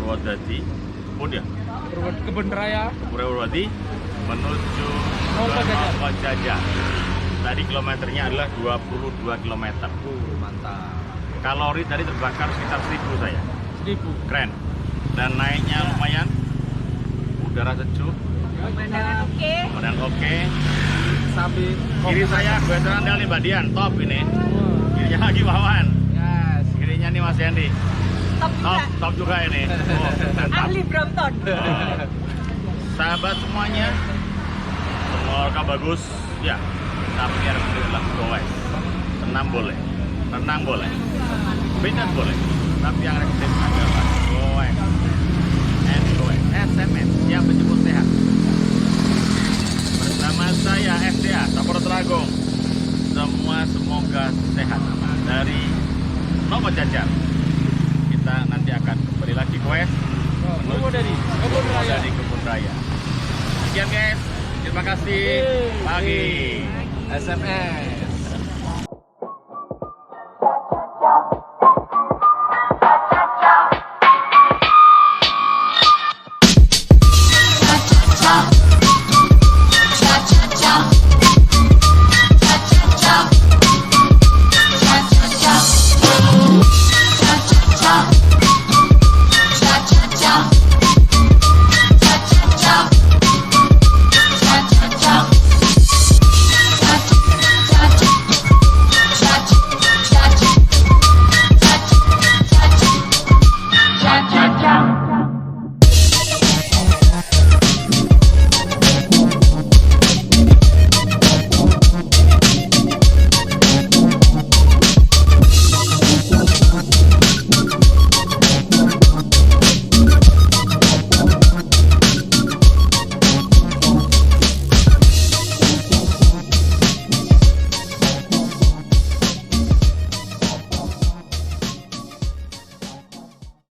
Purwodadi, ya? Kebun Raya Purwodadi menuju Nongkojajar. Nongkojajar. Tadi kilometernya adalah 22 km. Mantap. Kalori tadi terbakar sekitar 1000 saya. 1000. Keren. Dan naiknya lumayan. Udara sejuk. Pemandangan oke. Kemudian oke. Sambil Kiri saya gue Serandel nih Mbak Dian, top ini. Kirinya lagi Wawan. Yes. Kirinya nih Mas Yanti. Top juga. Top juga ini. Oh, mantap. Ahli Brompton. Oh. Sahabat semuanya, semoga bagus. Ya, tapi yang penting adalah goes. Senam boleh, renang boleh, fitness boleh, tapi yang rekomendasi adalah goes. And goes. SMS yang menjemput sehat. Bersama saya SDA Sampurasun Agung. Semua semoga sehat dari Nongkojajar. Kita nanti akan kembali lagi goes. Purwodadi, Kebun Raya. Dari Kebun Raya. Sekian guys, terima kasih. Pagi. SMS.